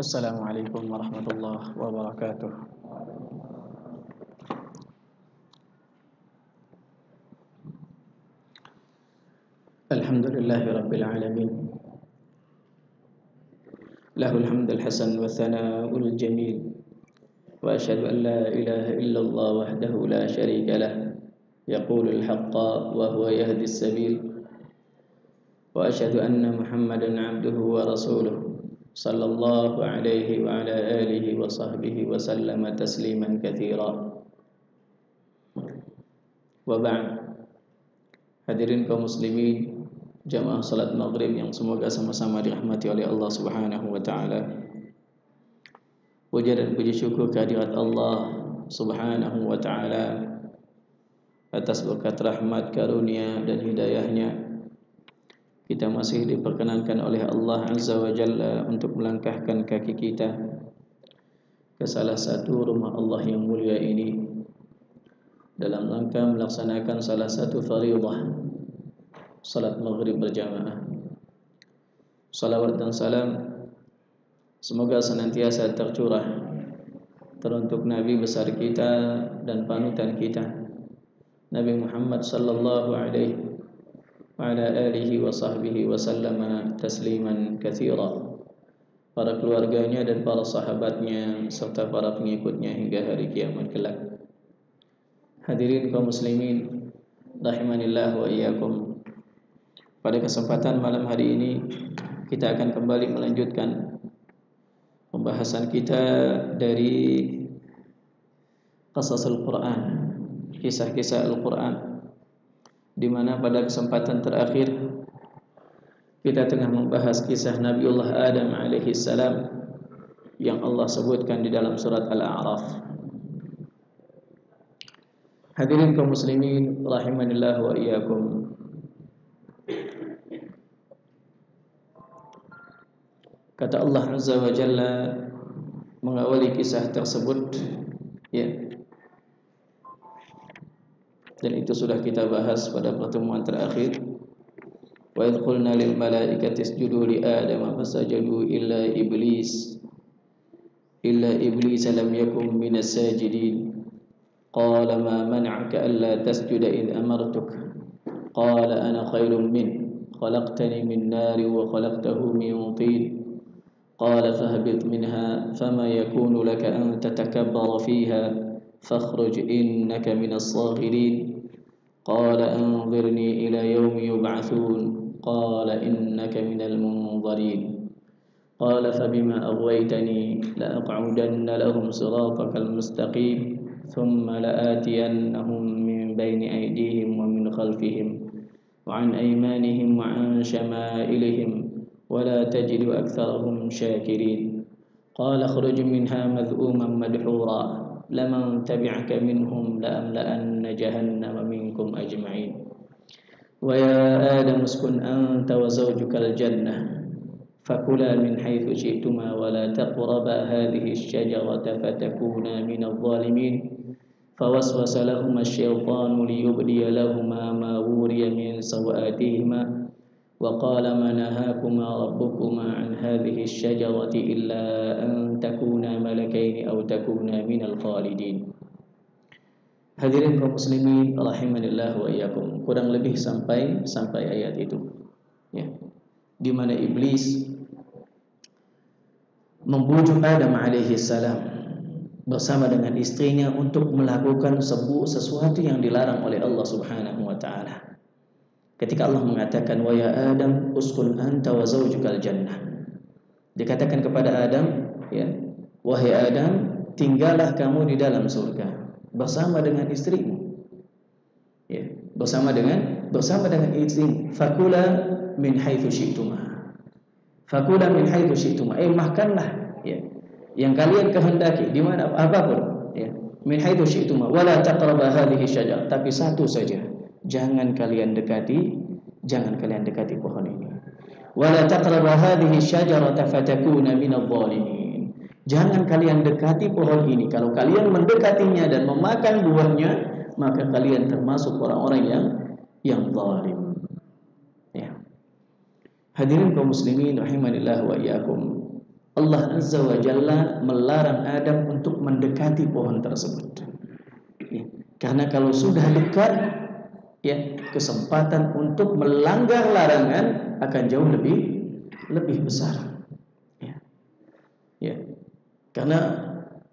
Assalamualaikum warahmatullahi wabarakatuh. Alhamdulillahi rabbil alamin. Lahul hamdul hasan wa thana'ul jamil. Wa asyhadu an la ilaha illallah wahdahu la syarika lah. Yaqulul haqqa wa huwa yahdis sabil. Wa asyhadu anna Muhammadan 'abduhu wa rasuluh. Sallallahu alaihi wa ala alihi wa sahbihi wa sallama tasliman katsira. Wa ba'd. Hadirin kaum muslimin, jamaah salat maghrib yang semoga sama-sama dirahmati oleh Allah Subhanahu wa taala. Puja dan puji syukur kehadirat Allah Subhanahu wa taala atas berkat rahmat, karunia dan hidayahnya. Kita masih diperkenankan oleh Allah Azza wa Jalla untuk melangkahkan kaki kita ke salah satu rumah Allah yang mulia ini dalam rangka melaksanakan salah satu fardhu salat maghrib berjamaah. Salawat dan salam semoga senantiasa tercurah teruntuk Nabi besar kita dan panutan kita, Nabi Muhammad sallallahu alaihi wa ala alihi wa sahbihi wa sallama tasliman katsira, para keluarganya dan para sahabatnya serta para pengikutnya hingga hari kiamat kelak. Hadirin kaum muslimin rahimanillah wa iyyakum. Pada kesempatan malam hari ini kita akan kembali melanjutkan pembahasan kita dari Qasasul Quran, kisah-kisah Al-Quran, di mana pada kesempatan terakhir kita tengah membahas kisah Nabiullah Adam alaihi salam yang Allah sebutkan di dalam surat Al-A'raf. Hadirin kaum muslimin rahimanillah wa iyyakum. Kata Allah Azza wa Jalla mengawali kisah tersebut, ya. Dan itu sudah kita bahas pada pertemuan terakhir. Wa idh qulna lil malaikati isjudu li Adam fasajadu illa iblis lam yakun minas sajidin. Qala ma man'aka alla tasjuda idh amartuk. Qala ana khairun min khalaqtani min nari wa khalaqtahu min tin. Qala fahbit minha fama yakunu laka an tatakabbara fiha fakhruj innaka minas saghirin. قال أنظرني إلى يوم يبعثون قال إنك من المنظرين قال فبما أغويتني لأقعدن لهم صراطك المستقيم ثم لآتينهم من بين أيديهم ومن خلفهم وعن أيمانهم وعن شمائلهم ولا تجد أكثرهم شاكرين قال اخرج منها مذءوما مدحورا لمن تبعك منهم لأملأن جهنم منكم أجمعين ويا آدم اسكن أنت وزوجك الجنة فكلا من حيث شئتما ولا تقربا هذه الشجرة فتكونا من الظالمين فوسوس لهما الشيطان ليبدي لهما ما وري من سوآتهما وقال ما نهاكما ربكما عن هذه الشجرة إلا أن تكونا ملكين أو تكونا من الخالدين. Hadirin kaum muslimin rahimanillah wa iyyakum. Kurang lebih sampai ayat itu, ya, di mana iblis membujuk Adam alaihi salam bersama dengan istrinya untuk melakukan sesuatu yang dilarang oleh Allah Subhanahu wa taala. Ketika Allah mengatakan wa ya Adam uskun anta wa zawjukal jannah, dikatakan kepada Adam, ya, wahai Adam, tinggallah kamu di dalam surga bersama dengan istrimu, ya, bersama dengan istrimu. Fakula min haitsu syi'tuma, fakula min haitsu syi'tuma, makanlah, ya, yang kalian kehendaki di mana apapun, ya, min haitsu syi'tuma wala taqrabu hadhihi syajarah, tapi satu saja, jangan kalian dekati pohon ini. Wala taqrabu hadhihi syajarata fatakuna minadh dhalimin. Jangan kalian dekati pohon ini. Kalau kalian mendekatinya dan memakan buahnya, maka kalian termasuk orang-orang yang zalim. Ya. Hadirin kaum muslimin rahimanillah wa iyyakum. Allah Azza wa Jalla melarang Adam untuk mendekati pohon tersebut. Ya. Karena kalau sudah dekat, ya, kesempatan untuk melanggar larangan akan jauh lebih besar. Ya. Ya. Karena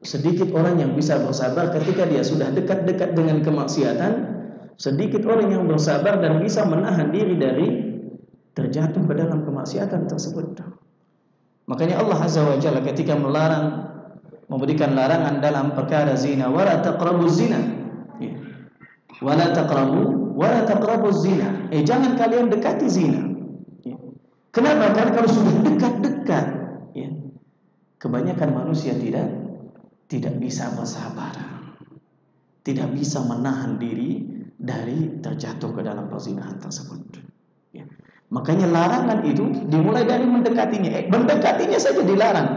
sedikit orang yang bisa bersabar ketika dia sudah dekat-dekat dengan kemaksiatan, sedikit orang yang bersabar dan bisa menahan diri dari terjatuh ke dalam kemaksiatan tersebut. Makanya Allah Azza wa Jalla ketika memberikan larangan dalam perkara zina, wala taqrabuz zina. Ya. Wala taqrabuz zina. Jangan kalian dekati zina. Ya. Kenapa? Karena kalau sudah dekat-dekat, ya, kebanyakan manusia tidak bisa bersabar. Tidak bisa menahan diri dari terjatuh ke dalam perzinahan tersebut. Ya. Makanya larangan itu dimulai dari mendekatinya. Mendekatinya saja dilarang.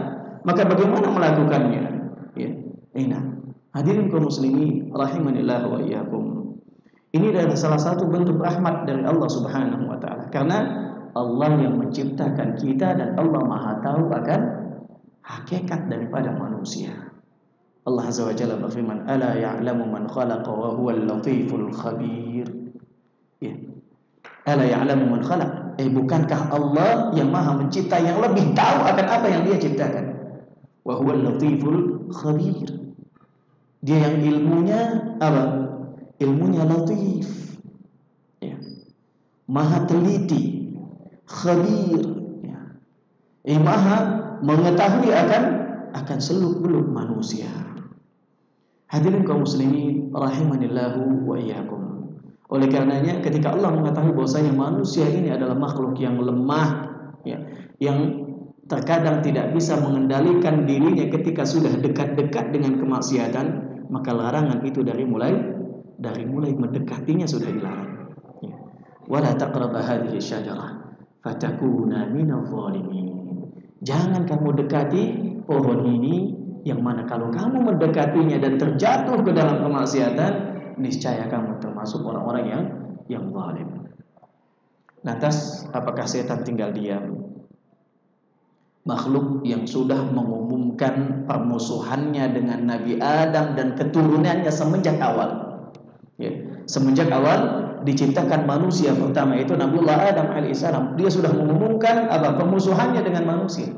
Maka bagaimana melakukannya? Ya. Hadirin kaum muslimin rahimanillah wa iyyakum. Ini adalah salah satu bentuk rahmat dari Allah Subhanahu wa taala. Karena Allah yang menciptakan kita dan Allah Maha tahu akan hakikat daripada manusia. Allah Azza wa Jalla berfirman, "Ala ya'lamu man khalaqa wa huwal latiful khabir." Ya. Ala ya'lamu man khalaq. Bukankah Allah yang Maha mencipta yang lebih tahu akan apa yang Dia ciptakan? Wa huwal latiful khabir. Dia yang ilmunya apa? Ilmunya latif. Ya. Maha teliti, khabir. Ya. Maha mengetahui akan seluk-beluk manusia. Hadirin kaum muslimin rahimanillahu wa iyyakum. Oleh karenanya ketika Allah mengetahui bahwasanya manusia ini adalah makhluk yang lemah, ya, yang terkadang tidak bisa mengendalikan dirinya ketika sudah dekat-dekat dengan kemaksiatan, maka larangan itu dari mulai mendekatinya sudah dilarang. Ya. Wala taqrabu hadhihi syajarah fatakuna minadh dhalimin. Jangan kamu dekati pohon ini, yang mana kalau kamu mendekatinya dan terjatuh ke dalam kemaksiatan, niscaya kamu termasuk orang-orang yang zalim. Lantas apakah setan tinggal diam? Makhluk yang sudah mengumumkan permusuhannya dengan Nabi Adam dan keturunannya semenjak awal. Ya, semenjak awal diciptakan manusia pertama itu Nabiullah Adam alaihissalam, dia sudah mengumumkan permusuhannya dengan manusia.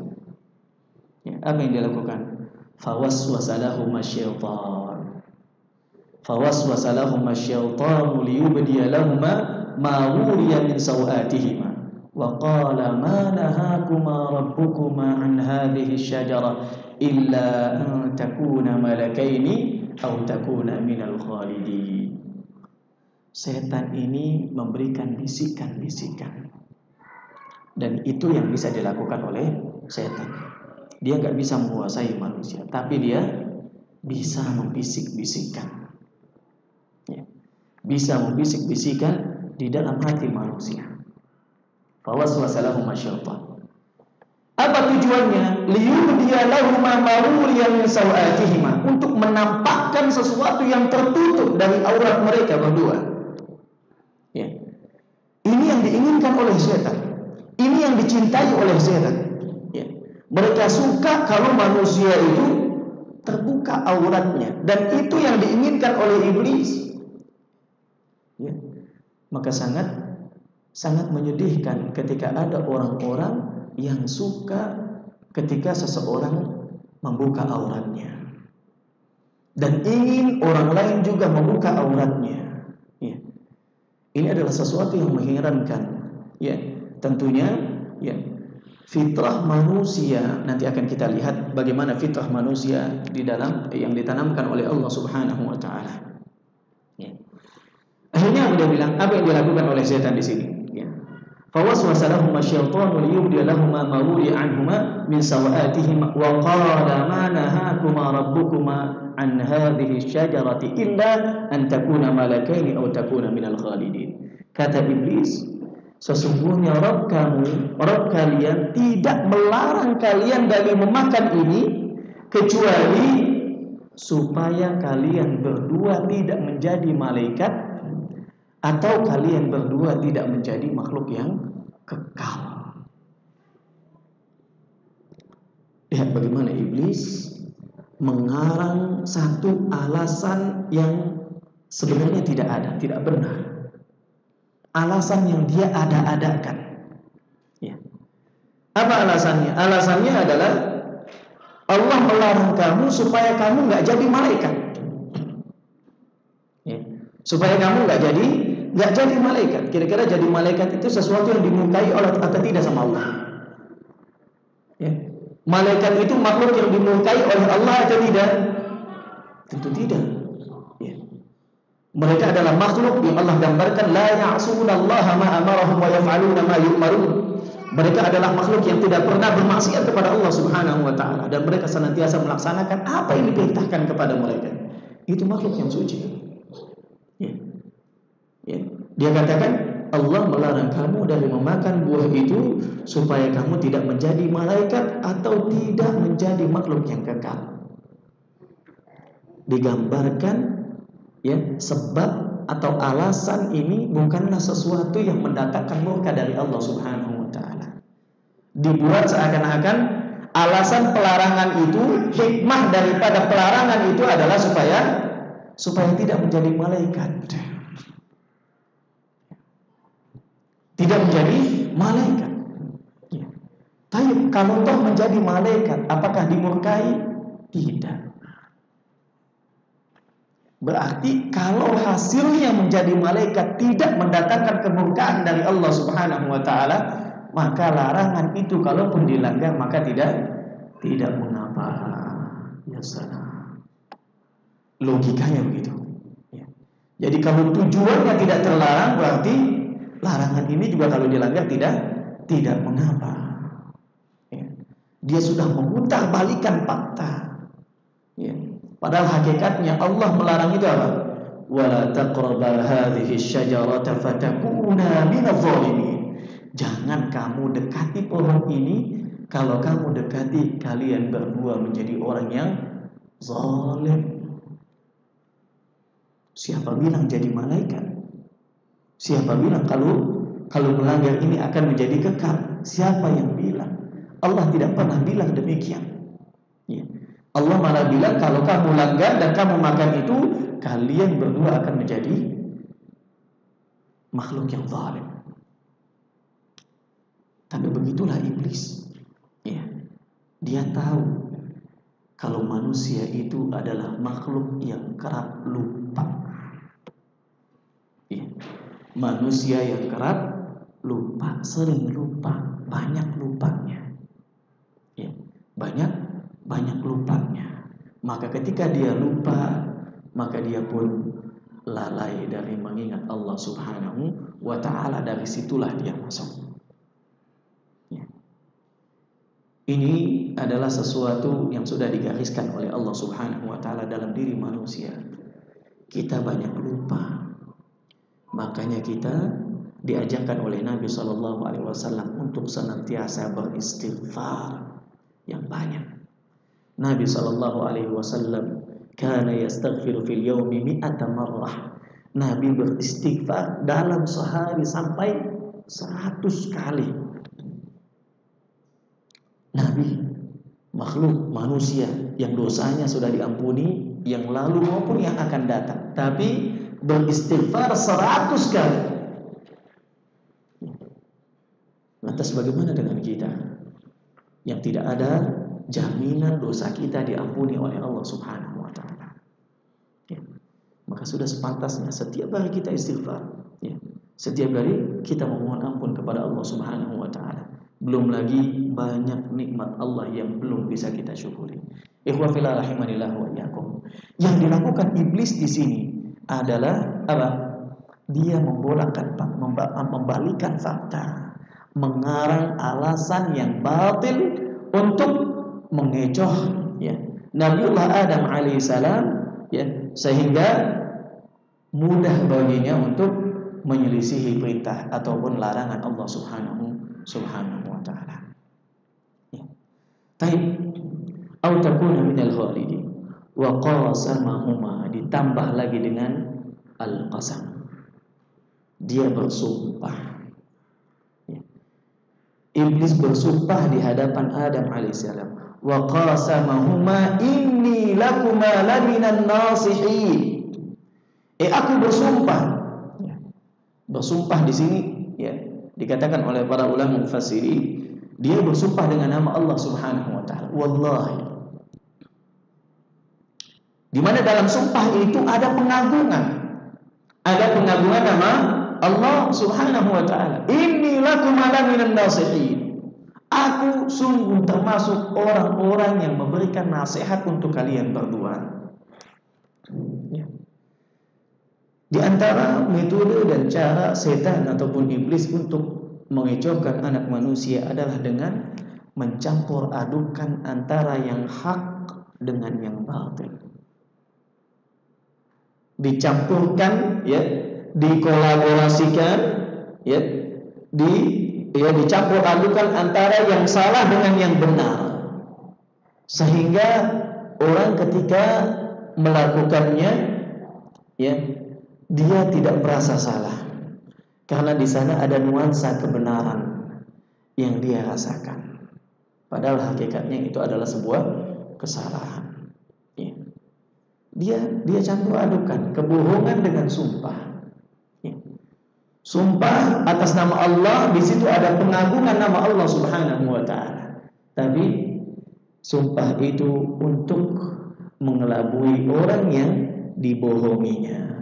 Ya, apa yang dia lakukan? Fawaswasa lahuma syaitan liyubdiya lahuma ma wuriya min sawatihima wa qala ma nahakuma rabbukuma an hadhihi syajarah illa an takuna malakaini aw takuna minal khalidin. Setan ini memberikan bisikan-bisikan, dan itu yang bisa dilakukan oleh setan. Dia nggak bisa menguasai manusia, tapi dia bisa membisik-bisikkan, ya, bisa membisik-bisikkan di dalam hati manusia. Fawaswasa lahuma syaitan. Apa tujuannya? Liyubdiya lahuma ma wuriya min sawatihima, untuk menampakkan sesuatu yang tertutup dari aurat mereka berdua. Ya. Ini yang diinginkan oleh setan. Ini yang dicintai oleh setan. Mereka suka kalau manusia itu terbuka auratnya, dan itu yang diinginkan oleh iblis. Ya. Maka sangat menyedihkan ketika ada orang-orang yang suka ketika seseorang membuka auratnya dan ingin orang lain juga membuka auratnya. Ya. Ini adalah sesuatu yang mengherankan. Ya, tentunya, ya. Fitrah manusia, nanti akan kita lihat bagaimana fitrah manusia di dalam yang ditanamkan oleh Allah Subhanahu wa taala. Ya. Akhirnya dia bilang, apa yang dilakukan oleh setan di sini? Ya. Fawaswasa lahuma syaitanu liyubdiya lahuma ma wuriya anhuma min sawatihima wa qala ma nahakuma rabbukuma an hadhihi syajarati illa an takuna malakaini aw takuna minal khalidin. Kata iblis, sesungguhnya Rabb kalian tidak melarang kalian dari memakan ini kecuali supaya kalian berdua tidak menjadi malaikat atau kalian berdua tidak menjadi makhluk yang kekal. Ya, iblis mengarang satu alasan yang sebenarnya tidak ada, tidak benar. Alasan yang dia ada-adakan. Ya. Apa alasannya? Alasannya adalah Allah melarang kamu supaya kamu nggak jadi malaikat. Ya. Supaya kamu nggak jadi malaikat. Kira-kira jadi malaikat itu sesuatu yang dimurkai oleh atau tidak sama Allah? Ya. Malaikat itu makhluk yang dimurkai oleh Allah atau tidak? Tentu tidak. Ya. Mereka adalah makhluk yang Allah gambarkan la ya'sunallaha ma amarahum wa yaf'aluna ma yu'marun. Mereka adalah makhluk yang tidak pernah bermaksiat kepada Allah Subhanahu wa taala dan mereka senantiasa melaksanakan apa yang diperintahkan kepada mereka. Itu makhluk yang suci. Ya. Ya. Dia katakan Allah melarang kamu dari memakan buah itu supaya kamu tidak menjadi malaikat atau tidak menjadi makhluk yang kekal. Digambarkan ya, sebab atau alasan ini bukanlah sesuatu yang mendatangkan murka dari Allah Subhanahu wa taala. Dibuat seakan-akan alasan pelarangan itu, hikmah daripada pelarangan itu adalah supaya tidak menjadi malaikat. Tidak menjadi malaikat. Ya. Tapi kalau toh menjadi malaikat, apakah dimurkai? Tidak. Berarti kalau hasilnya menjadi malaikat tidak mendatangkan kemurkaan dari Allah Subhanahu wa taala, maka larangan itu kalaupun dilanggar maka tidak mengapa. Ya salam. Logikanya begitu. Ya. Jadi kalau tujuannya tidak terlarang, berarti larangan ini juga kalau dilanggar tidak mengapa. Ya. Dia sudah memutarbalikkan fakta. Ya. Padahal hakikatnya Allah melarang itu apa? Wala taqraba hadhihi syajarata fatakuna minadh dhalimin. Jangan kamu dekati pohon ini, kalau kamu dekati kalian berdua menjadi orang yang zalim. Siapa bilang jadi malaikat? Siapa bilang kalau melanggar ini akan menjadi kekal? Siapa yang bilang? Allah tidak pernah bilang demikian. Ya. Allah malah bilang kalau kamu langgar dan kamu makan itu, kalian berdua akan menjadi makhluk yang zalim. Tapi begitulah iblis. Ya. Dia tahu kalau manusia itu adalah makhluk yang kerap lupa. Ya. Manusia yang kerap lupa, sering lupa, banyak lupanya. Ya. Banyak lupanya. Maka ketika dia lupa, maka dia pun lalai dari mengingat Allah Subhanahu wa ta'ala. Dari situlah dia masuk. Ya. Ini adalah sesuatu yang sudah digariskan oleh Allah Subhanahu wa ta'ala dalam diri manusia. Kita banyak lupa. Makanya kita diajarkan oleh Nabi SAW untuk senantiasa beristighfar yang banyak. Nabi SAW kana yastaghfiru fil yaumi mi'ata marrah. Nabi beristighfar dalam sehari sampai 100 kali. Nabi makhluk manusia yang dosanya sudah diampuni, yang lalu maupun yang akan datang, tapi beristighfar 100 kali. Lantas bagaimana dengan kita yang tidak ada jaminan dosa kita diampuni oleh Allah Subhanahu wa ta'ala? Ya. Maka sudah sepantasnya setiap hari kita istighfar. Ya. Setiap hari kita memohon ampun kepada Allah Subhanahu wa ta'ala. Belum lagi banyak nikmat Allah yang belum bisa kita syukuri. Ikhwa fillah rahimanillah wa iyyakum. Yang dilakukan iblis di sini adalah apa? Dia membalikan fakta, mengarang alasan yang batil untuk mengecoh ya Nabiullah Adam alaihissalam, ya, sehingga mudah baginya untuk menyelisihi perintah ataupun larangan Allah Subhanahu wa ta'ala. Ya. Taib au takuna minal khalidin wa qasamahuma, ditambah lagi dengan al-qasam. Dia bersumpah. Iblis bersumpah di hadapan Adam alaihissalam. wa qasamahuma inni lakuma laminan nasihin. Aku bersumpah. Bersumpah di sini ya dikatakan oleh para ulama mufassiri, dia bersumpah dengan nama Allah Subhanahu wa taala. Wallahi. Di mana dalam sumpah itu ada pengagungan. Ada pengagungan nama Allah Subhanahu wa taala. Inni lakum laminan nasihin. Aku sungguh termasuk orang-orang yang memberikan nasihat untuk kalian berdua. Ya. Di antara metode dan cara setan ataupun iblis untuk mengecohkan anak manusia adalah dengan mencampur adukan antara yang hak dengan yang batil. Dicampurkan ya, dikolaborasikan ya, dicampur adukan antara yang salah dengan yang benar. Sehingga orang ketika melakukannya ya, dia tidak merasa salah karena di sana ada nuansa kebenaran yang dia rasakan. Padahal hakikatnya itu adalah sebuah kesalahan. Ya. Dia campur adukan kebohongan dengan sumpah. Ya. Sumpah atas nama Allah, di situ ada pengagungan nama Allah Subhanahu wa taala. Tapi sumpah itu untuk mengelabui orang yang dibohonginya.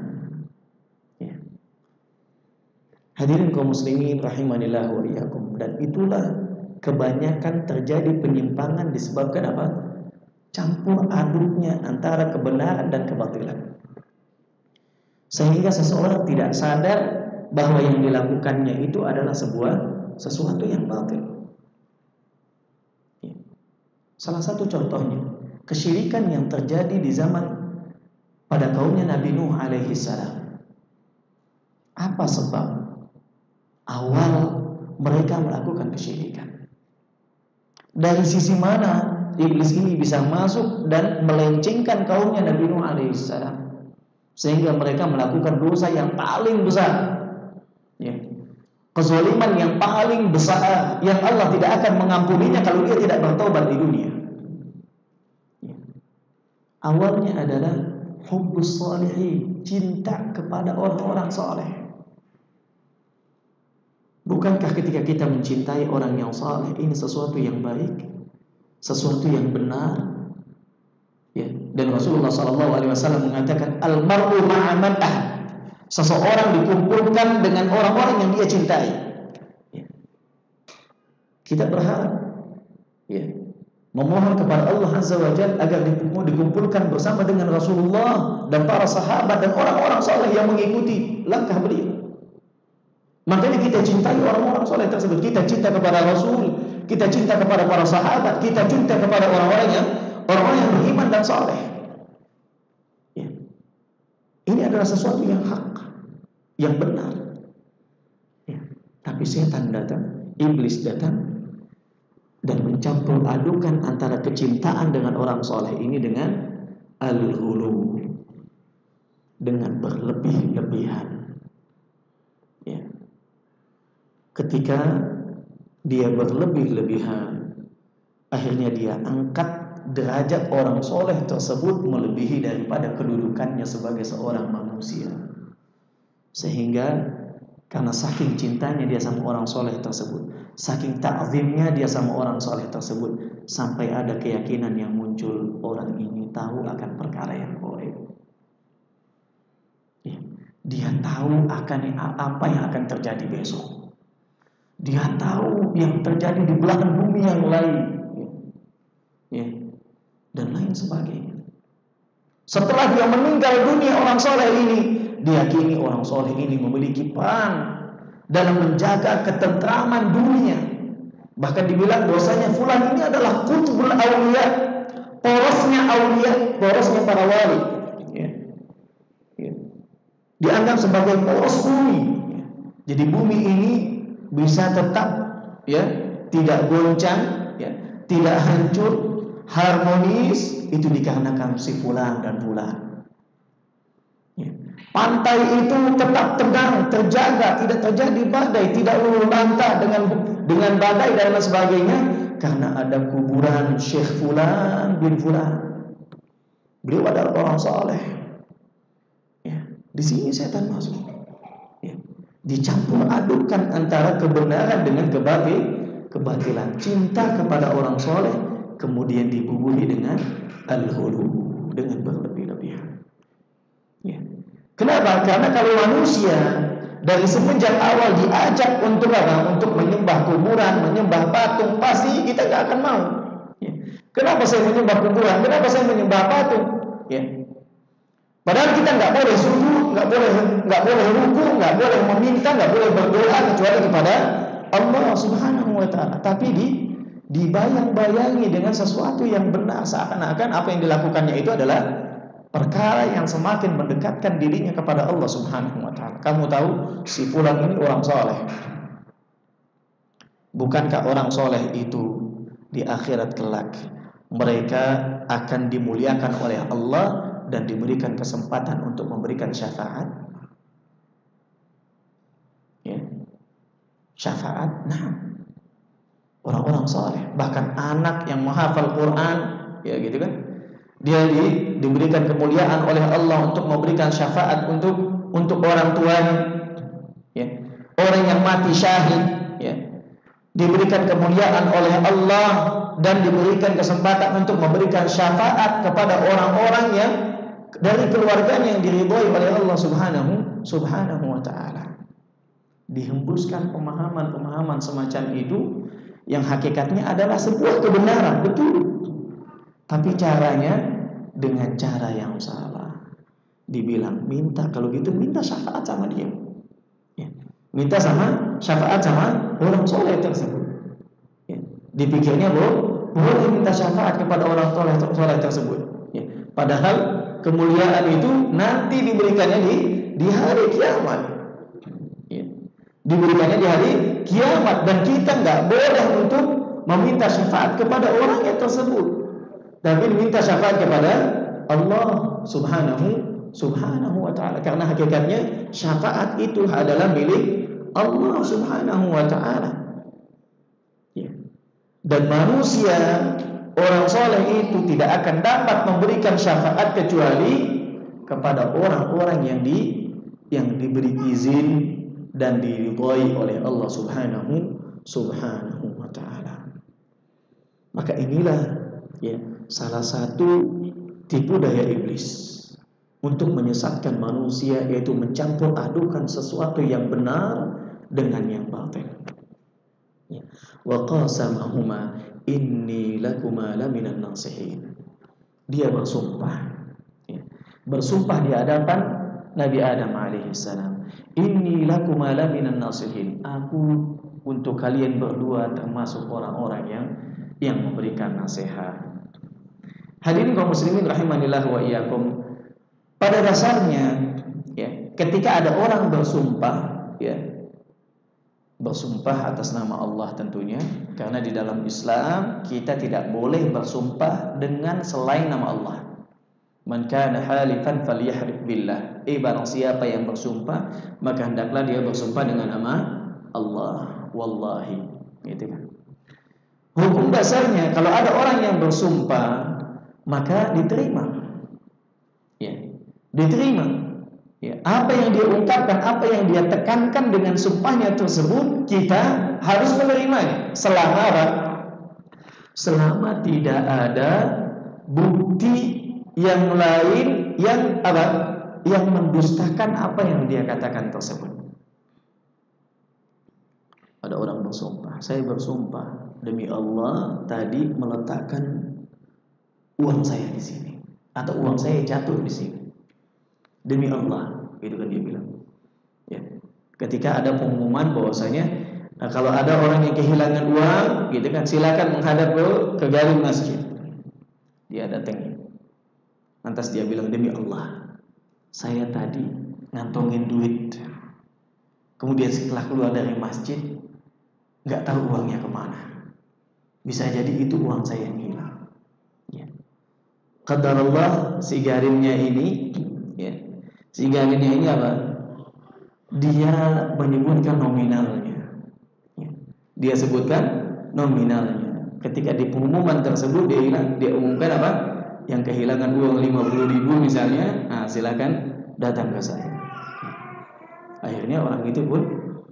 Hadirin kaum muslimin rahimanillah wa iyyakum. Dan itulah kebanyakan terjadi penyimpangan disebabkan apa? Campur aduknya antara kebenaran dan kebatilan. Sehingga seseorang tidak sadar bahwa yang dilakukannya itu adalah sesuatu yang batil. Salah satu contohnya, kesyirikan yang terjadi di zaman pada kaumnya Nabi Nuh alaihi salam. Apa sebab awal mereka melakukan kesyirikan? Dari sisi mana iblis ini bisa masuk dan melencengkan kaumnya Nabi Nuh alaihissalam sehingga mereka melakukan dosa yang paling besar, ya, kezaliman yang paling besar yang Allah tidak akan mengampuninya kalau dia tidak bertobat di dunia. Ya. Awalnya adalah hubbus shalihin, cinta kepada orang-orang saleh. Bukankah ketika kita mencintai orang yang saleh ini sesuatu yang baik, sesuatu yang benar? Ya. Dan Rasulullah SAW mengatakan al-mar'u ma'a man ahab. Seseorang dikumpulkan dengan orang-orang yang dia cintai. Ya. Kita berharap, ya, memohon kepada Allah Azza wa Jalla agar dikumpulkan bersama dengan Rasulullah dan para sahabat dan orang-orang saleh yang mengikuti langkah beliau. Makanya kita cintai orang-orang soleh tersebut. Kita cinta kepada Rasul, kita cinta kepada para sahabat, kita cinta kepada orang-orang yang beriman dan soleh. Ya. Ini adalah sesuatu yang hak, yang benar. Ya. Tapi setan datang, iblis datang dan mencampur adukan antara kecintaan dengan orang soleh ini dengan al-ghulu, dengan berlebih-lebihan. Ya. Ketika dia berlebih-lebihan, akhirnya dia angkat derajat orang soleh tersebut melebihi daripada kedudukannya sebagai seorang manusia. Sehingga karena saking cintanya dia sama orang soleh tersebut, saking ta'zimnya dia sama orang soleh tersebut, sampai ada keyakinan yang muncul, orang ini tahu akan perkara yang gaib. Dia tahu akan apa yang akan terjadi besok. Dia tahu yang terjadi di belahan bumi yang lain, ya, dan lain sebagainya. Setelah dia meninggal dunia orang soleh ini, diyakini orang soleh ini memiliki peran dalam menjaga ketentraman dunia. Bahkan dibilang bahwasanya fulan ini adalah qutbul auliya, porosnya auliya, porosnya para wali. Ya. Ya. Dianggap sebagai poros bumi. Ya. Jadi bumi ini bisa tetap, ya, tidak goncang, ya, tidak hancur, harmonis, itu dikarenakan si fulan dan fulan. Ya. Pantai itu tetap tegang, terjaga, tidak terjadi badai, tidak luluh lantah dengan badai dan lain sebagainya, Karena ada kuburan Syekh Fulan bin Fulan. Beliau adalah orang soleh. Ya, di sini setan masuk. Ya, dicampur adukan antara kebenaran dengan kebatilan. Cinta kepada orang soleh kemudian dibubuhi dengan al-ghulu, dengan berlebih-lebihan. Ya. Kenapa? Karena kalau manusia dari semenjak awal diajak untuk apa? Untuk menyembah kuburan, menyembah patung, pasti kita nggak akan mau. Ya. Kenapa saya menyembah kuburan? Kenapa saya menyembah patung? Ya. Padahal kita nggak boleh sujud, nggak boleh ruku, nggak boleh meminta, nggak boleh berdoa kecuali kepada Allah Subhanahu Wa Taala. Tapi dibayang-bayangi dengan sesuatu yang benar, seakan-akan apa yang dilakukannya itu adalah perkara yang semakin mendekatkan dirinya kepada Allah Subhanahu Wa Taala. Kamu tahu si fulan ini orang soleh. Bukankah orang soleh itu di akhirat kelak mereka akan dimuliakan oleh Allah dan diberikan kesempatan untuk memberikan syafaat? Ya. Syafaat, nah, orang-orang soleh, bahkan anak yang menghafal Quran, ya gitu kan, dia diberikan kemuliaan oleh Allah untuk memberikan syafaat untuk orang tuanya, ya. Orang yang mati syahid, ya, diberikan kemuliaan oleh Allah dan diberikan kesempatan untuk memberikan syafaat kepada orang-orang yang dari keluarganya yang diridhoi oleh Allah Subhanahu Wa Taala. Dihembuskan pemahaman-pemahaman semacam itu yang hakikatnya adalah sebuah kebenaran, betul. Tapi caranya dengan cara yang salah. Dibilang minta, kalau gitu minta syafaat sama dia. Ya. Minta syafaat sama orang soleh tersebut. Ya. Dipikirnya boleh minta syafaat kepada orang soleh tersebut. Ya. Padahal kemuliaan itu nanti diberikannya di hari kiamat. Ya. Diberikannya di hari kiamat, dan kita nggak boleh untuk meminta syafaat kepada orang yang tersebut, tapi minta syafaat kepada Allah Subhanahu Wa Taala. Karena hakikatnya syafaat itu adalah milik Allah Subhanahu Wa Taala. Ya. Dan manusia orang soleh itu tidak akan dapat memberikan syafaat kecuali kepada orang-orang yang diberi izin dan diridhoi oleh Allah Subhanahu Wa Taala. Maka inilah, ya, salah satu tipu daya iblis untuk menyesatkan manusia, yaitu mencampur adukan sesuatu yang benar dengan yang batil. Ya. Wa qasamahuma inni lakuma laminan nasihin. Dia bersumpah, ya, bersumpah di hadapan Nabi Adam alaihissalam, inni lakuma laminan nasihin. Aku untuk kalian berdua termasuk orang-orang yang memberikan nasihat. Hadirin kaum muslimin rahimanillah wa iyyakum. Pada dasarnya, ya, ketika ada orang bersumpah, ya, bersumpah atas nama Allah tentunya, karena di dalam Islam kita tidak boleh bersumpah dengan selain nama Allah. Man kana halifan falyahlif billah. Barang siapa yang bersumpah, maka hendaklah dia bersumpah dengan nama Allah. Wallahi, gitu kan. Hukum dasarnya kalau ada orang yang bersumpah, maka diterima. Ya, diterima. Ya, apa yang dia ungkapkan, apa yang dia tekankan dengan sumpahnya tersebut, kita harus menerimanya selama tidak ada bukti yang lain yang mendustakan apa yang dia katakan tersebut. Ada orang bersumpah, saya bersumpah demi Allah tadi meletakkan uang saya di sini, atau uang saya jatuh di sini. Demi Allah, gitu kan dia bilang. Ya. Ketika ada pengumuman bahwasanya, nah, kalau ada orang yang kehilangan uang, gitu kan, silakan menghadap ke galing masjid. Dia datangi. Lantas dia bilang, demi Allah, saya tadi ngantongin duit. Kemudian setelah keluar dari masjid, nggak tahu uangnya kemana. Bisa jadi itu uang saya yang hilang. Ya. Qadarullah, si garimnya ini, ya, si garimnya ini apa? Dia menyebutkan nominalnya. Ya. Dia sebutkan nominalnya. Ketika di pengumuman tersebut dia umumkan apa? Yang kehilangan uang 50.000 misalnya, silakan datang ke saya. Akhirnya orang itu pun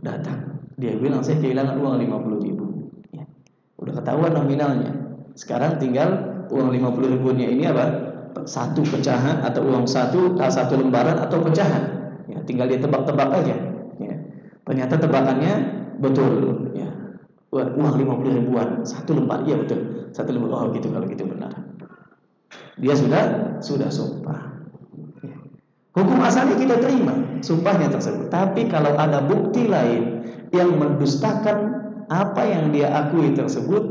datang. Dia bilang saya kehilangan uang 50.000. Ya. Udah ketahuan nominalnya. Sekarang tinggal uang 50.000-nya ini apa? Satu pecahan atau uang satu lembaran atau pecahan. Ya, tinggal dia tebak-tebak aja. Ya. Ternyata tebakannya betul. Ya. Uang 50.000-an, satu lembar. Iya betul. Satu lembar. Oh gitu, kalau gitu benar. Dia sudah sumpah. Ya. Hukum asalnya kita terima sumpahnya tersebut. Tapi kalau ada bukti lain yang mendustakan apa yang dia akui tersebut,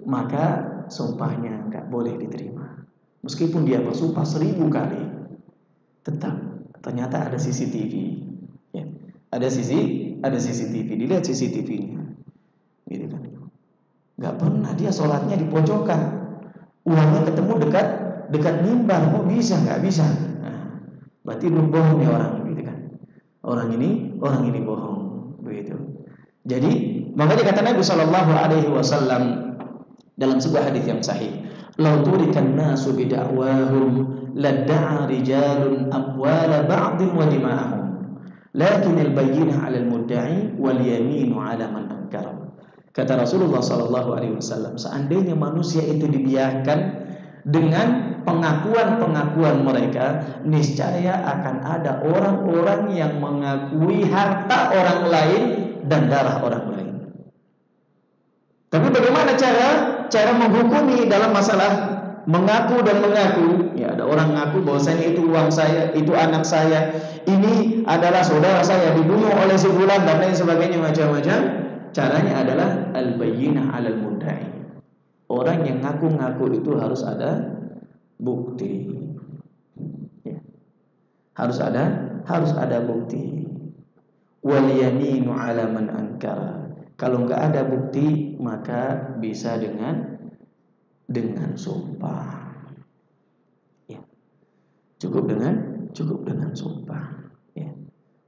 maka sumpahnya nggak boleh diterima. Meskipun dia bersumpah 1000 kali, tetap ternyata ada CCTV. Ya. Ada CCTV. Dilihat CCTV-nya, gitu kan? Nggak pernah dia sholatnya di pojokan, uangnya ketemu dekat mimbar. Kok bisa? Nggak bisa. Berarti belum bohong ya orang, gitu kan? Orang ini bohong, begitu. Jadi makanya kata Nabi Shallallahu Alaihi Wasallam dalam sebuah hadis yang sahih, "Lau turikan nasu bida'wahum ladda'a rijalun amwala ba'dhin wa dima'ahum, lakin al-bayyinah 'ala al-mudda'i wal yaminu 'ala man ankara." Kata Rasulullah Shallallahu Alaihi Wasallam, seandainya manusia itu dibiarkan dengan pengakuan mereka, niscaya akan ada orang-orang yang mengakui harta orang lain dan darah orang lain. Tapi bagaimana cara menghukumi dalam masalah mengaku dan mengaku? Ya, ada orang mengaku bahwasanya itu uang saya, itu anak saya, ini adalah saudara saya dibunuh oleh si fulan dan lain sebagainya, macam-macam. Caranya adalah al-bayyinah 'alal mudda'i. Orang yang ngaku-ngaku itu harus ada bukti. Ya. Harus ada bukti. Wal yaminu 'ala man ankara. Kalau enggak ada bukti, maka bisa dengan sumpah. Ya. Cukup dengan sumpah. Ya.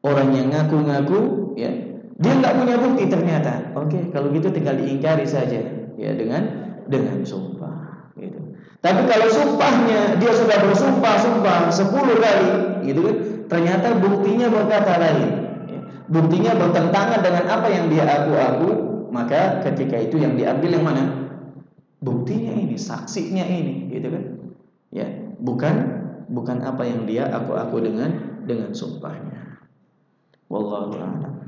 Orang yang ngaku-ngaku, ya, dia enggak punya bukti ternyata. Oke, kalau gitu tinggal diingkari saja, ya, dengan sumpah, gitu. Tapi kalau sumpahnya dia sudah bersumpah 10 kali, gitu kan, ternyata buktinya berkata lain, ya. Buktinya bertentangan dengan apa yang dia aku-aku, maka ketika itu yang diambil yang mana? Buktinya ini, saksinya ini, gitu kan? Ya, bukan apa yang dia aku-aku dengan sumpahnya. Wallahu a'lam.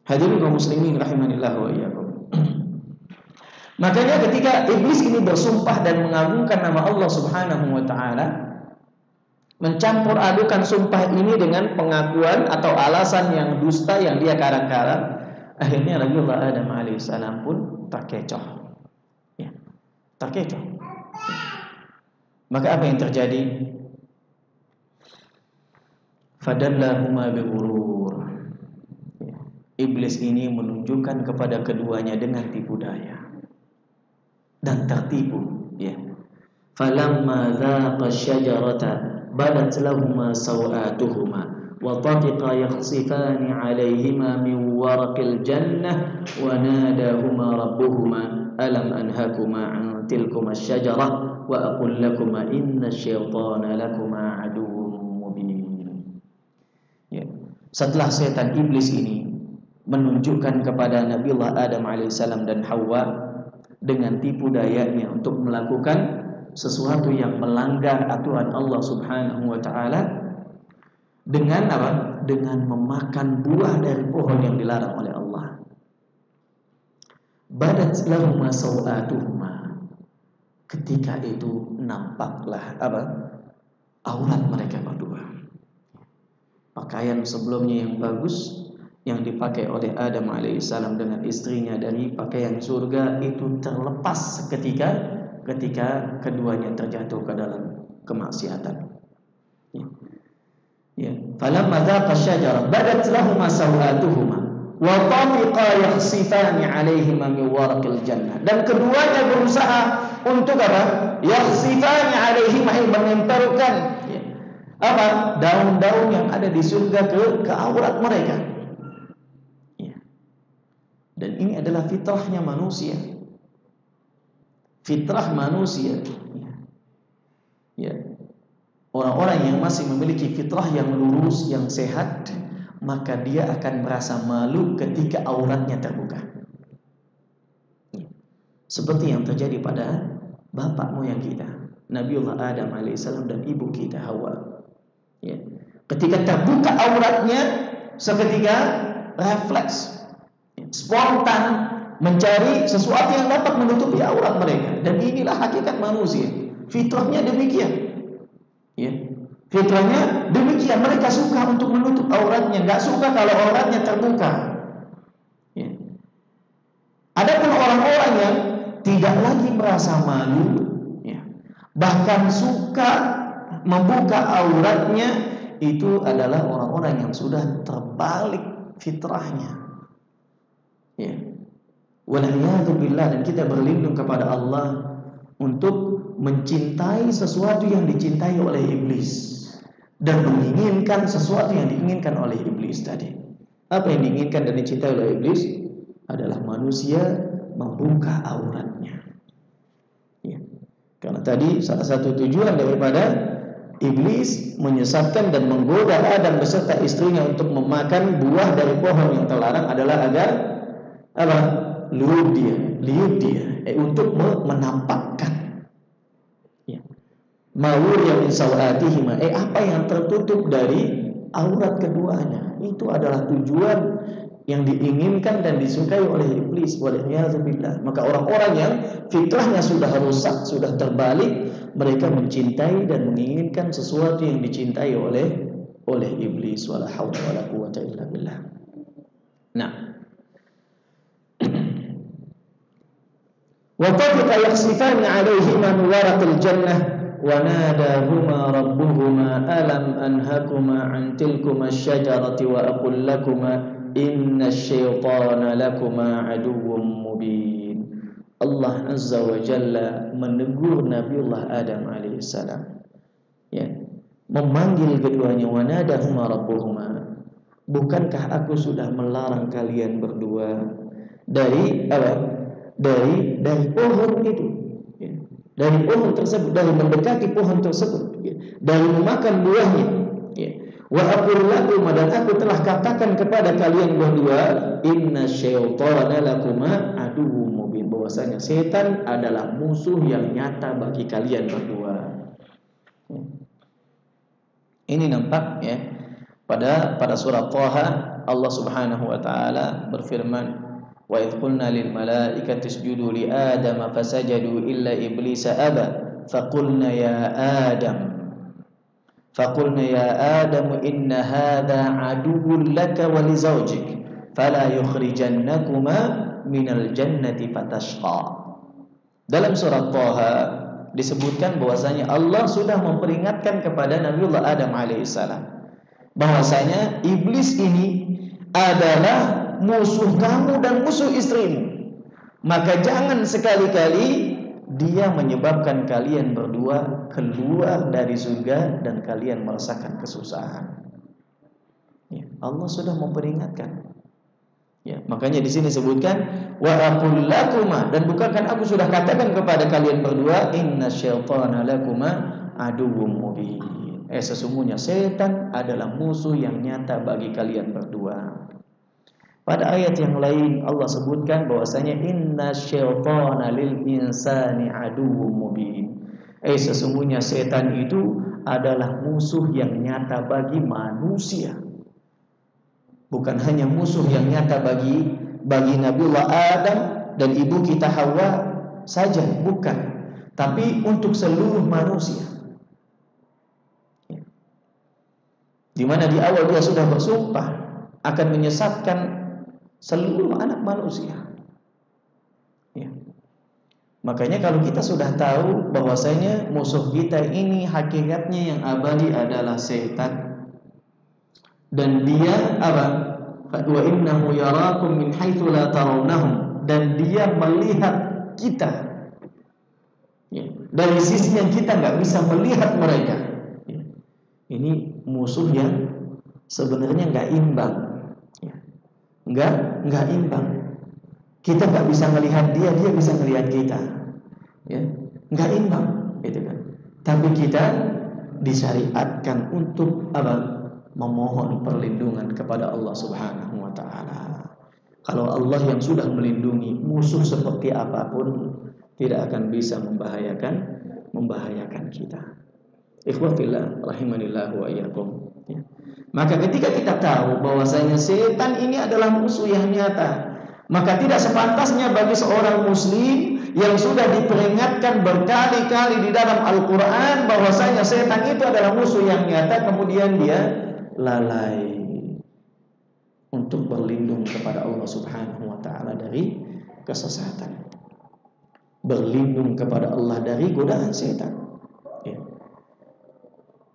Hadirin kaum muslimin rahimanillah wa iyyakum. Makanya ketika iblis ini bersumpah dan mengagungkan nama Allah Subhanahu wa taala, mencampur adukan sumpah ini dengan pengakuan atau alasan yang dusta yang dia karang-karang, akhirnya Nabiullah Adam alaihissalam pun terkecoh. Ya, terkecoh. Maka apa yang terjadi? Fadallahuma bighurur. Ya. Iblis ini menunjukkan kepada keduanya dengan tipu daya dan tertipu, ya. Falamma dhaqa syajarata badat lahumma sawatuhuma wa tafiqa yakhsifani 'alayhima min waraqil jannah wa nadahuma rabbuhuma alam anhakuma 'an tilkuma asyajarah wa aqul lakuma inna syaitana lakuma 'aduwwun mubin. Ya. Setelah setan iblis ini menunjukkan kepada Nabiullah Adam alaihissalam dan Hawa dengan tipu dayanya untuk melakukan sesuatu yang melanggar aturan Allah Subhanahu wa taala, dengan apa? Dengan memakan buah dari pohon yang dilarang oleh Allah. Badat lahuma sawatuhuma. Ketika itu nampaklah apa? Aurat mereka berdua. Pakaian sebelumnya yang bagus yang dipakai oleh Adam alaihissalam dengan istrinya dari pakaian surga itu terlepas ketika keduanya terjatuh ke dalam kemaksiatan. Ya. Falamma dhaqa asy-syajarah badat lahumā sawātuhumā wa tafiqā yakhsifani 'alaihimā min waraqil jannah. Dan keduanya berusaha untuk apa? Yakhsifani 'alaihimā, menempelkan, ya, apa? Daun-daun yang ada di surga ke aurat mereka. Dan ini adalah fitrahnya manusia. fitrah manusia. Ya. Orang-orang yang masih memiliki fitrah yang lurus, yang sehat, maka dia akan merasa malu ketika auratnya terbuka. Seperti yang terjadi pada bapak moyang kita, Nabiullah Adam alaihissalam dan ibu kita Hawa. Ya. Ketika terbuka auratnya, seketika refleks, spontan mencari sesuatu yang dapat menutupi aurat mereka. Dan inilah hakikat manusia. Fitrahnya demikian. Ya. Fitrahnya demikian. Mereka suka untuk menutup auratnya, nggak suka kalau auratnya terbuka. Ya. Adapun orang-orang yang tidak lagi merasa malu, ya, bahkan suka membuka auratnya, itu adalah orang-orang yang sudah terbalik fitrahnya. Ya. Wal'iyadzubillah, dan kita berlindung kepada Allah untuk mencintai sesuatu yang dicintai oleh iblis dan menginginkan sesuatu yang diinginkan oleh iblis tadi. Apa yang diinginkan dan dicintai oleh iblis adalah manusia membuka auratnya. Ya. Karena tadi salah satu tujuan daripada iblis menyesatkan dan menggoda Adam beserta istrinya untuk memakan buah dari pohon yang terlarang adalah agar apa? Liut dia, untuk menampakkan, ya, mawuriya min sawatihima, apa yang tertutup dari aurat keduanya. Itu adalah tujuan yang diinginkan dan disukai oleh iblis. Wal'iyadzubillah. Maka orang-orang yang fitrahnya sudah rusak, sudah terbalik, mereka mencintai dan menginginkan sesuatu yang dicintai oleh iblis. Wala haula wala quwwata illa billah. Nah, wa tafiqa yakhsifani 'alaihima min waraqil jannah wa nadahuma rabbuhuma alam anhakuma 'an tilkuma asy-syajarati wa aqul lakuma inna syaitana lakuma aduwwum mubin. Allah Azza wa Jalla menegur Nabiullah Adam alaihissalam, ya, memanggil keduanya, wanadahuma rabbuhuma, bukankah aku sudah melarang kalian berdua dari apa? Dari pohon itu, ya, dari pohon tersebut, dari mendekati pohon tersebut, ya, dari memakan buahnya, ya. Wa aqul lakum, dan aku telah katakan kepada kalian berdua, inna syaitana lakuma aduwwum mubin, bahwasanya setan adalah musuh yang nyata bagi kalian berdua. Ini nampak, ya, pada surah Thaha Allah Subhanahu wa taala berfirman, wa idh qulna lil malaikati isjudu li adama fasajadu illa iblisa aba faqulna ya Adam inna hadha aduwwun laka wa li zawjik fala yukhrijannakuma minal jannati fatashqa. Dalam surah Thaha disebutkan bahwasanya Allah sudah memperingatkan kepada Nabiullah Adam alaihissalam bahwasanya iblis ini adalah musuh kamu dan musuh istrimu, maka jangan sekali-kali dia menyebabkan kalian berdua keluar dari surga dan kalian merasakan kesusahan. Ya, Allah sudah memperingatkan. Ya, makanya di sini disebutkan wa aqul lakuma, dan bukankah aku sudah katakan kepada kalian berdua, inna syaitana lakuma aduwwum mubin. Sesungguhnya setan adalah musuh yang nyata bagi kalian berdua. Pada ayat yang lain Allah sebutkan bahwasanya inna syaitana lil insani aduwwum mubin. Sesungguhnya setan itu adalah musuh yang nyata bagi manusia. Bukan hanya musuh yang nyata bagi Nabiullah Adam dan ibu kita Hawa saja, bukan, tapi untuk seluruh manusia. Di mana di awal dia sudah bersumpah akan menyesatkan seluruh anak manusia. Ya. Makanya kalau kita sudah tahu bahwasanya musuh kita ini hakikatnya yang abadi adalah setan, dan dia apa? Wa innahu yarakum min haitsu la tarawnahum, dan dia melihat kita, ya, dari sisi yang kita nggak bisa melihat mereka. Ya. Ini musuh yang sebenarnya nggak imbang. Enggak imbang. Kita enggak bisa melihat dia, dia bisa melihat kita. ya, nggak imbang, gitu kan. Tapi kita disyariatkan untuk apa? Memohon perlindungan kepada Allah Subhanahu wa taala. Kalau Allah yang sudah melindungi, musuh seperti apapun tidak akan bisa membahayakan kita. Ikhwatillah rahimanillah wa iyyakum. Ya. Maka ketika kita tahu bahwasanya setan ini adalah musuh yang nyata, maka tidak sepantasnya bagi seorang muslim yang sudah diperingatkan berkali-kali di dalam Al-Quran bahwasanya setan itu adalah musuh yang nyata, kemudian dia lalai untuk berlindung kepada Allah Subhanahu wa taala dari kesesatan, berlindung kepada Allah dari godaan setan. Ya.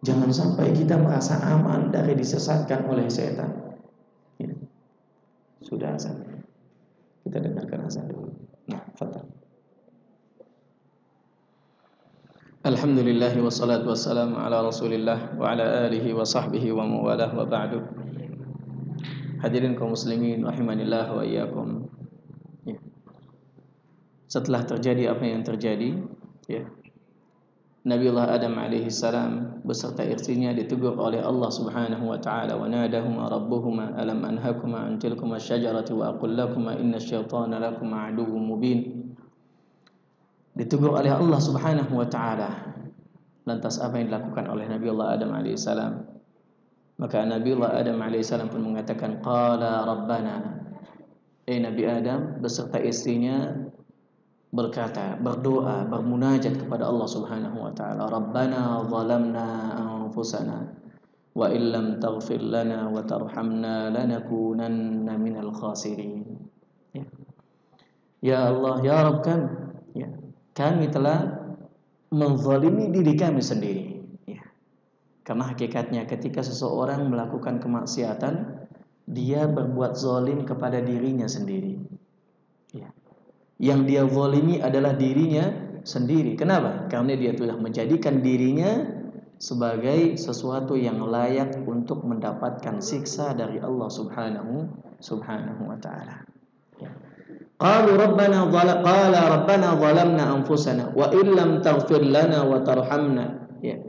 Jangan sampai kita merasa aman dari disesatkan oleh setan. Ya. Sudah azan. Kita dengarkan azan dulu. Nah, fadhal. Alhamdulillah wassalatu wassalamu ala Rasulillah wa ala alihi wa sahbihi wa mawalah wa ba'du. Hadirin kaum muslimin rahimanillah wa iyyakum. Ya. Setelah terjadi apa yang terjadi, ya. Nabiullah Adam alaihi salam beserta istrinya ditegur oleh Allah Subhanahu wa taala, wa nadahuma rabbuhuma alam anhakuma an tilkuma syajarati wa aqul lakuma inasyaitana lakuma aduwwum mubin. Ditegur oleh Allah Subhanahu wa taala. Lantas apa yang dilakukan oleh Nabiullah Adam alaihi salam? Maka Nabiullah Adam alaihi salam pun mengatakan qala rabbana. Nabi Adam beserta istrinya berkata, berdoa, bermunajat kepada Allah Subhanahu wa taala, Rabbana zalamna anfusana wa illam taghfir lana wa tarhamna lanakunanna minal khasirin. Ya Allah, ya Rabb kami, ya, kami telah menzalimi diri kami sendiri. Ya. Karena hakikatnya ketika seseorang melakukan kemaksiatan, dia berbuat zalim kepada dirinya sendiri. Ya. Yang dia zalimi adalah dirinya sendiri. Kenapa? Karena dia telah menjadikan dirinya sebagai sesuatu yang layak untuk mendapatkan siksa dari Allah Subhanahu wa taala. Qala rabbana zalamna anfusana wa illam taghfir lana wa tarhamna. Ya.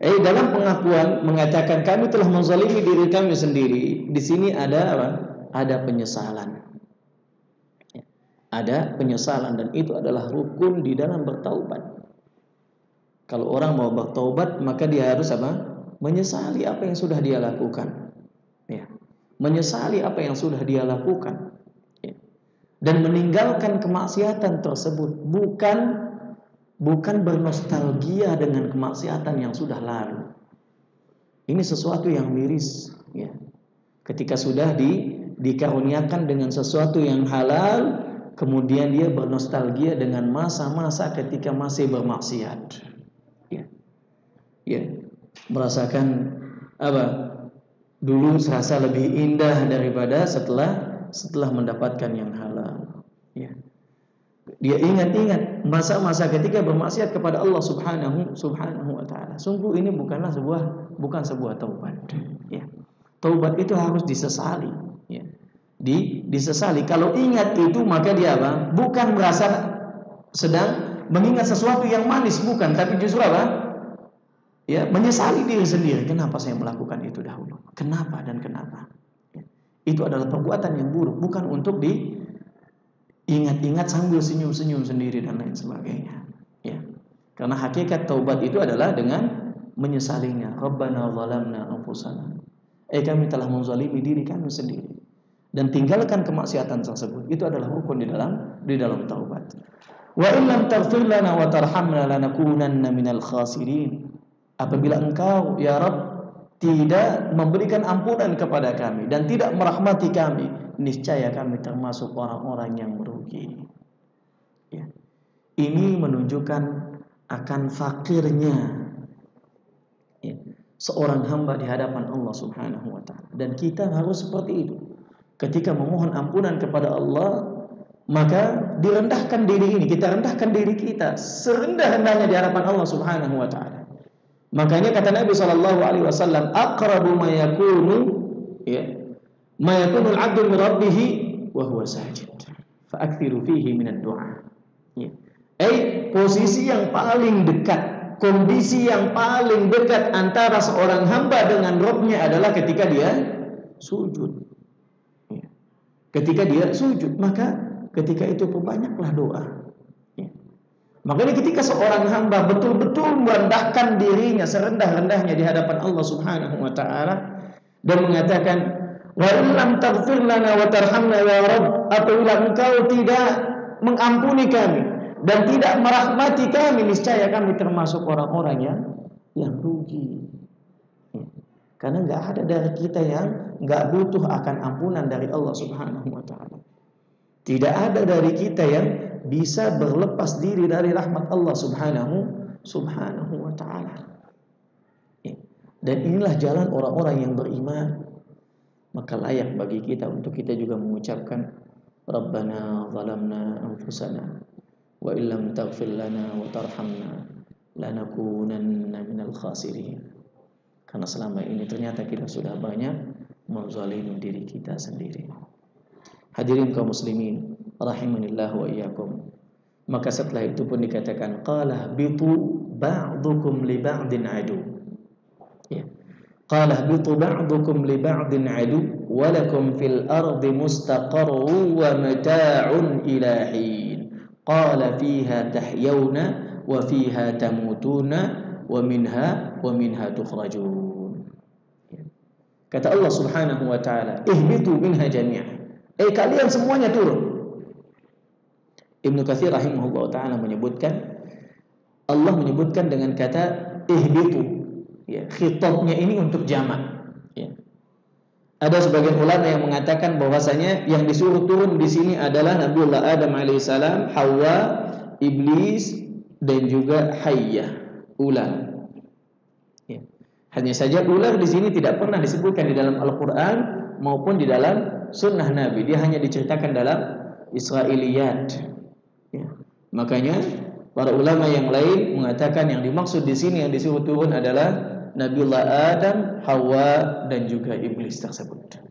Dalam pengakuan mengatakan kami telah menzalimi diri kami sendiri. Di sini ada apa? Ada penyesalan. Ada penyesalan, dan itu adalah rukun di dalam bertaubat. Kalau orang mau bertaubat, maka dia harus apa? Menyesali apa yang sudah dia lakukan. Ya. Menyesali apa yang sudah dia lakukan. Ya. Dan meninggalkan kemaksiatan tersebut, bukan bernostalgia dengan kemaksiatan yang sudah lalu. Ini sesuatu yang miris. Ya. Ketika sudah dikaruniakan dengan sesuatu yang halal, kemudian dia bernostalgia dengan masa-masa ketika masih bermaksiat. Ya. Ya. Merasakan apa? Dulu serasa lebih indah daripada setelah mendapatkan yang halal. Ya. Dia ingat-ingat masa-masa ketika bermaksiat kepada Allah Subhanahu wa taala. Sungguh ini bukan sebuah taubat. Ya. Taubat itu harus disesali. Ya. Disesali. Kalau ingat itu maka dia apa? Bukan merasa sedang mengingat sesuatu yang manis, bukan, tapi justru apa? Ya, menyesali diri sendiri. Kenapa saya melakukan itu dahulu? Kenapa dan kenapa? Ya. Itu adalah perbuatan yang buruk, bukan untuk diingat-ingat sambil senyum-senyum sendiri dan lain sebagainya. Ya. Karena hakikat taubat itu adalah dengan menyesalinya. Rabbana zalamna anfusana. Kami telah menzalimi diri kami sendiri. Dan tinggalkan kemaksiatan tersebut. Itu adalah rukun di dalam taubat. Wa illam taghfir lana wa tarhamna lanakunanna minal khasirin. Apabila engkau ya Rabb tidak memberikan ampunan kepada kami dan tidak merahmati kami, niscaya kami termasuk orang-orang yang merugi. Ya. Ini menunjukkan akan fakirnya ya, seorang hamba di hadapan Allah Subhanahu wa taala, dan kita harus seperti itu. Ketika memohon ampunan kepada Allah, maka direndahkan diri ini, kita rendahkan diri kita serendah-rendahnya di hadapan Allah Subhanahu wa taala. Makanya kata Nabi sallallahu alaihi wasallam, aqrabu ma yakunu al-'abdu min rabbih wa huwa sajid. Fa'akthiru fihi min ad-du'a. Ya. Posisi yang paling dekat, kondisi yang paling dekat antara seorang hamba dengan Rabb-nya adalah ketika dia sujud. Ketika dia sujud, maka ketika itu perbanyaklah doa. Makanya ketika seorang hamba betul-betul merendahkan dirinya serendah-rendahnya di hadapan Allah Subhanahu wa taala dan mengatakan, "Wa illam taghfir lana wa tarhamna ya Rabb," apabila Engkau tidak mengampuni kami dan tidak merahmati kami, niscaya kami termasuk orang-orang yang rugi. Karena enggak ada dari kita yang enggak butuh akan ampunan dari Allah Subhanahu wa taala. Tidak ada dari kita yang bisa berlepas diri dari rahmat Allah Subhanahu wa taala. Dan inilah jalan orang-orang yang beriman. Maka layak bagi kita untuk kita juga mengucapkan, Rabbana zalamna anfusana wa illam taghfir lana wa tarhamna lanakunanna minal khasirin. Karena selama ini ternyata kita sudah banyak menzalimi diri kita sendiri. Hadirin kaum muslimin rahimanillah wa iyyakum. Maka setelah itu pun dikatakan qala bitu ba'dukum li ba'din adu. Ya. Qala bitu ba'dukum li ba'din adu wa lakum fil ardi mustaqarrun wa mata'un ila hin. Qala fiha tahyawna wa fiha tamutuna wa minha tukhrajun. Kata Allah Subhanahu wa taala, ihbitu minha jami'an. Kalian semuanya turun. Ibnu Katsir rahimahullah ta'ala menyebutkan, Allah menyebutkan dengan kata ihbitu. Ya, khitabnya ini untuk jamak. Ya. Ada sebagian ulama yang mengatakan bahwasanya yang disuruh turun di sini adalah Nabiullah Adam alaihissalam, Hawa, iblis dan juga Hayyah, ular. Ya. Hanya saja ular di sini tidak pernah disebutkan di dalam Al-Qur'an maupun di dalam sunnah Nabi. Dia hanya diceritakan dalam Israiliyat. Ya. Makanya para ulama yang lain mengatakan yang dimaksud di sini yang disuruh turun adalah Nabiullah Adam, Hawa dan juga iblis tersebut.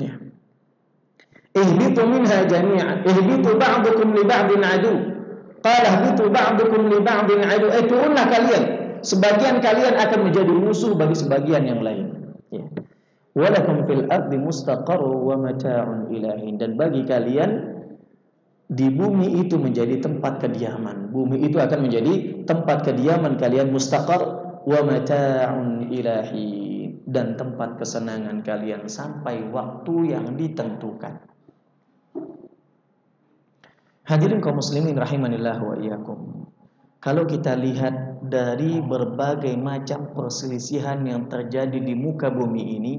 Ya. Ihbitu minha jami'an, ihbitu ba'dukum li ba'din adu. Qala ihbitu ba'dukum li ba'din adu. Turunlah kalian, sebagian kalian akan menjadi musuh bagi sebagian yang lain. Ya. Walakum fil ardi mustaqarrun wa mata'un ila hin. Dan bagi kalian di bumi itu menjadi tempat kediaman. Bumi itu akan menjadi tempat kediaman kalian, mustaqar wa mata'un ila hin, dan tempat kesenangan kalian sampai waktu yang ditentukan. Hadirin kaum muslimin rahimanillah wa iyyakum. Kalau kita lihat dari berbagai macam perselisihan yang terjadi di muka bumi ini,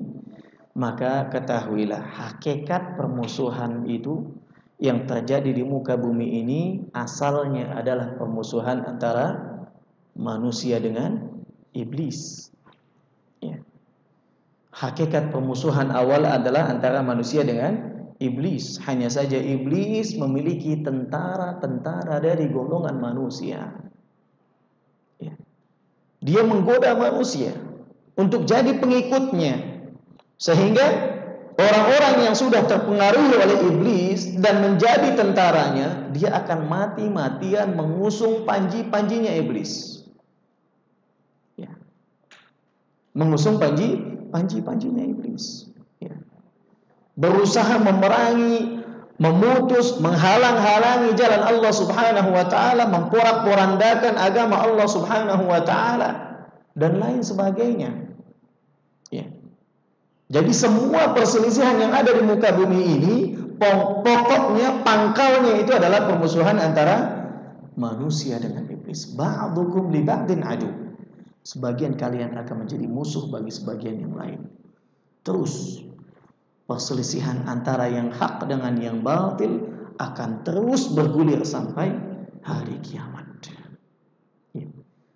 maka ketahuilah hakikat permusuhan itu yang terjadi di muka bumi ini asalnya adalah permusuhan antara manusia dengan iblis. Ya. Hakikat permusuhan awal adalah antara manusia dengan iblis. Hanya saja iblis memiliki tentara-tentara dari golongan manusia. Ya. Dia menggoda manusia untuk jadi pengikutnya. Sehingga orang-orang yang sudah terpengaruhi oleh iblis dan menjadi tentaranya, dia akan mati-matian mengusung panji-panjinya iblis. Ya. Mengusung panji-panjinya iblis. Ya. Berusaha memerangi, memutus, menghalang-halangi jalan Allah Subhanahu wa taala, memporak-porandakan agama Allah Subhanahu wa taala dan lain sebagainya. Ya. Jadi semua perselisihan yang ada di muka bumi ini pokoknya, pangkalnya itu adalah permusuhan antara manusia dengan iblis. Ba'dukum li ba'din adu. Sebagian kalian akan menjadi musuh bagi sebagian yang lain. Terus perselisihan antara yang hak dengan yang batil akan terus bergulir sampai hari kiamat.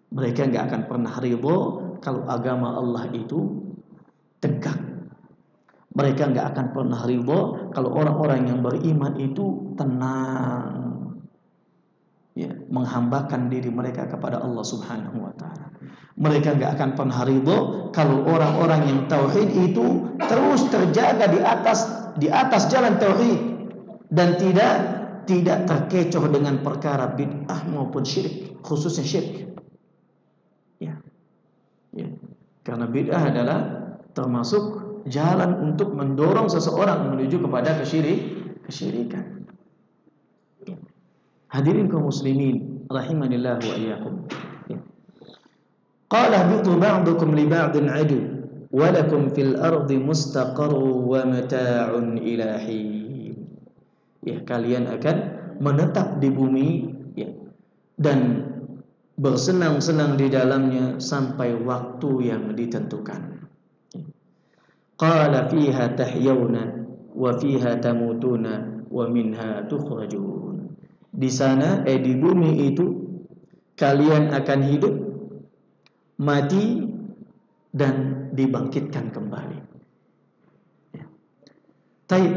Mereka nggak akan pernah ridho kalau agama Allah itu tegak. Mereka nggak akan pernah ridho kalau orang-orang yang beriman itu tenang, ya, menghambakan diri mereka kepada Allah Subhanahu wa taala. Mereka nggak akan pernah ridho kalau orang-orang yang tauhid itu terus terjaga di atas jalan tauhid dan tidak tidak terkecoh dengan perkara bid'ah maupun syirik, khususnya syirik. Ya. Ya. Karena bid'ah adalah termasuk jalan untuk mendorong seseorang menuju kepada kesyirikan. Ya. Hadirin kaum muslimin rahimanillah wa iyyakum. Ya. Qala bitu ba'dukum li ba'din adu wa lakum fil ardi mustaqarrun wa mata'un ila hin. Ya, kalian akan menetap di bumi, ya, dan bersenang-senang di dalamnya sampai waktu yang ditentukan. Qala fiha tahyawna wa fiha tamutuna wa minha tukhrajun. Di sana, di bumi itu kalian akan hidup, mati, dan dibangkitkan kembali. Ya. Taib.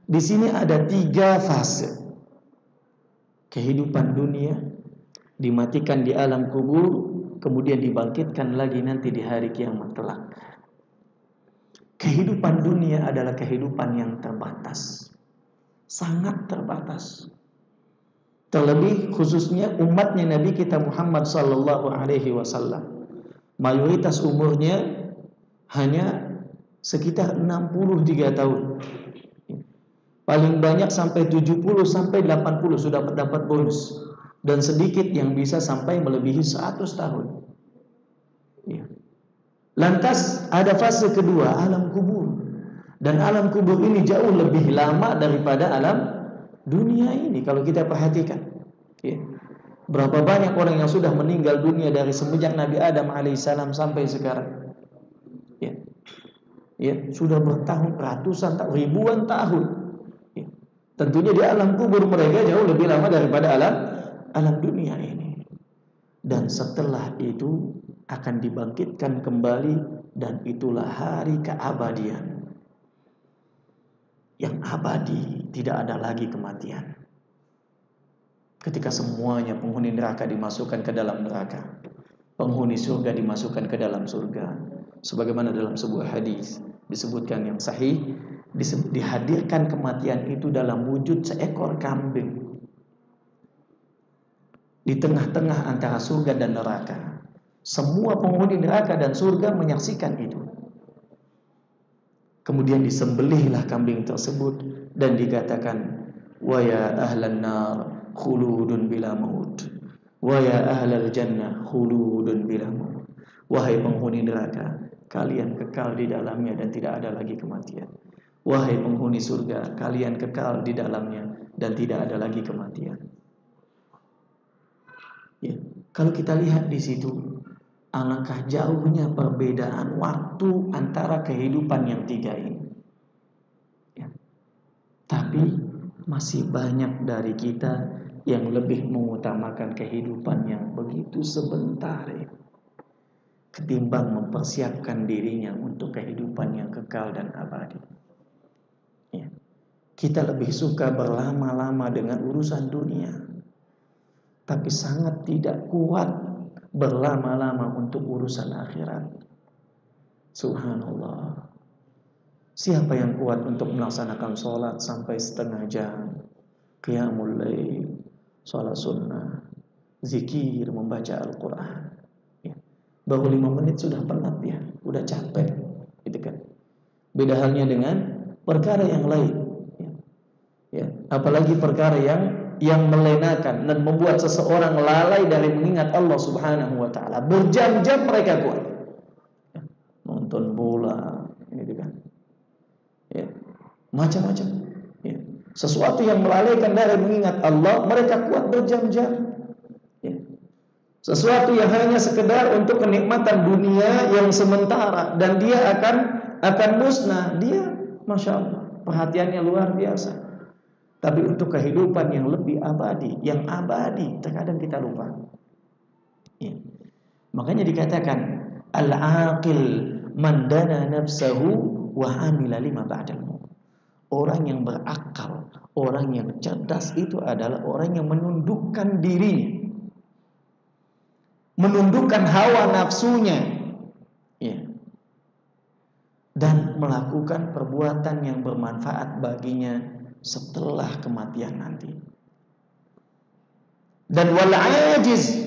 Di sini ada 3 fase kehidupan dunia, dimatikan di alam kubur, kemudian dibangkitkan lagi nanti di hari kiamat kelak. Kehidupan dunia adalah kehidupan yang terbatas, sangat terbatas. Terlebih khususnya umatnya Nabi kita Muhammad sallallahu alaihi wasallam. Mayoritas umurnya hanya sekitar 63 tahun. Paling banyak sampai 70 sampai 80 sudah mendapat bonus, dan sedikit yang bisa sampai melebihi 100 tahun. Ya. Lantas ada fase kedua, alam kubur. Dan alam kubur ini jauh lebih lama daripada alam dunia ini kalau kita perhatikan. Ya. Berapa banyak orang yang sudah meninggal dunia dari semenjak Nabi Adam alaihissalam sampai sekarang. Ya. Ya, sudah bertahun, ratusan, ribuan tahun. Tentunya di alam kubur mereka jauh lebih lama daripada alam dunia ini. Dan setelah itu akan dibangkitkan kembali, dan itulah hari keabadian. Yang abadi, tidak ada lagi kematian. Ketika semuanya penghuni neraka dimasukkan ke dalam neraka, penghuni surga dimasukkan ke dalam surga. Sebagaimana dalam sebuah hadis disebutkan yang sahih, dihadirkan kematian itu dalam wujud seekor kambing di tengah-tengah antara surga dan neraka. Semua penghuni neraka dan surga menyaksikan itu. Kemudian disembelihlah kambing tersebut dan dikatakan, wa ya ahlan nar khuludun bila maut, wa ya ahlal jannah khuludun bila maut. Wahai penghuni neraka, kalian kekal di dalamnya dan tidak ada lagi kematian. Wahai penghuni surga, kalian kekal di dalamnya dan tidak ada lagi kematian. Ya, kalau kita lihat di situ, alangkah jauhnya perbedaan waktu antara kehidupan yang 3 ini. Ya. Tapi masih banyak dari kita yang lebih mengutamakan kehidupan yang begitu sebentar, ya, ketimbang mempersiapkan dirinya untuk kehidupan yang kekal dan abadi. Ya. Kita lebih suka berlama-lama dengan urusan dunia, tapi sangat tidak kuat berlama-lama untuk urusan akhirat. Subhanallah. Siapa yang kuat untuk melaksanakan sholat sampai setengah jam, qiyamul lail, sholat sunnah, zikir, membaca Al-Quran, ya. Baru 5 menit sudah penat, ya, udah capek, gitu kan. Beda halnya dengan perkara yang lain, ya. Ya. Apalagi perkara yang melenakan dan membuat seseorang lalai dari mengingat Allah Subhanahu wa taala. Berjam-jam mereka kuat. Ya. Nonton bola, gitu kan. Ya. Macam-macam. Ya. Sesuatu yang melalaikan dari mengingat Allah, mereka kuat berjam-jam. Ya. Sesuatu yang hanya sekedar untuk kenikmatan dunia yang sementara dan dia akan musnah. Dia, Masya Allah, perhatiannya luar biasa. Tapi untuk kehidupan yang lebih abadi, yang abadi, terkadang kita lupa. Ya. Makanya dikatakan al-aqil man dana nafsahu wa amila lima ba'dal maut. Orang yang berakal, orang yang cerdas itu adalah orang yang menundukkan dirinya, menundukkan hawa nafsunya, ya, dan melakukan perbuatan yang bermanfaat baginya setelah kematian nanti. Dan wal ajiz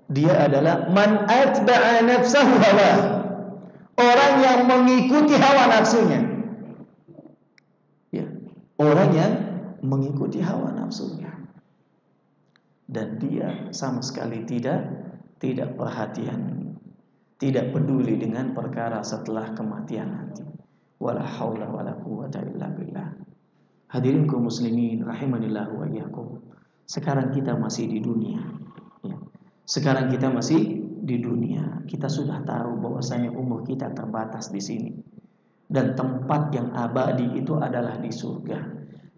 dia adalah man atba'a nafsahu hawa, orang yang mengikuti hawa nafsunya. Ya, orang yang mengikuti hawa nafsunya. Dan dia sama sekali tidak perhatian, tidak peduli dengan perkara setelah kematian nanti. Wala haula wala quwwata illa billah. Hadirin kaum muslimin rahimanillah wa iyyakum. Sekarang kita masih di dunia. Ya. Sekarang kita masih di dunia. Kita sudah tahu bahwasanya umur kita terbatas di sini. Dan tempat yang abadi itu adalah di surga.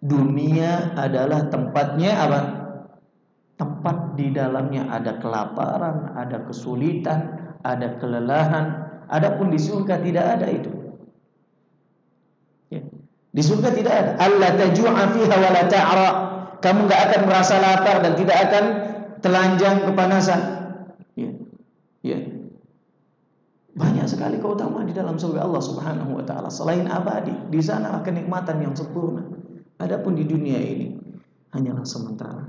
Dunia adalah tempatnya apa? Tempat di dalamnya ada kelaparan, ada kesulitan, ada kelelahan. Adapun di surga tidak ada itu. Ya. Di surga tidak ada. Alla taju'a fiha wa la ta'ra. Kamu enggak akan merasa lapar dan tidak akan telanjang kepanasan. Ya. Ya. Banyak sekali keutamaan di dalam surga Allah Subhanahu wa taala. Selain abadi, di sana kenikmatan yang sempurna. Adapun di dunia ini hanyalah sementara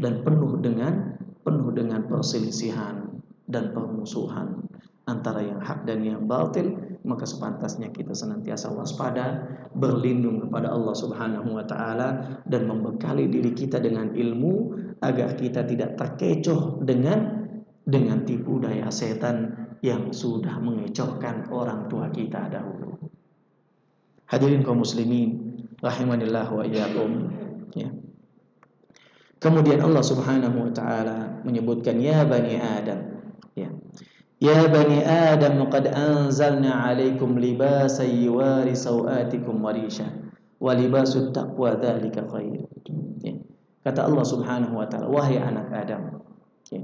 dan penuh dengan perselisihan dan permusuhan antara yang hak dan yang batil. Maka sepantasnya kita senantiasa waspada, berlindung kepada Allah Subhanahu wa taala dan membekali diri kita dengan ilmu agar kita tidak terkecoh dengan tipu daya setan yang sudah mengecohkan orang tua kita dahulu. Hadirin kaum muslimin rahimanillah wa iyyakum. Ya. Kemudian Allah Subhanahu wa taala menyebutkan ya bani Adam. Ya. Ya bani Adam qad anzalna 'alaikum libasan yuwari sawatikum wa risha wa libasut taqwa dzalika khair. Ya. Kata Allah Subhanahu wa taala, wahai anak Adam. Ya.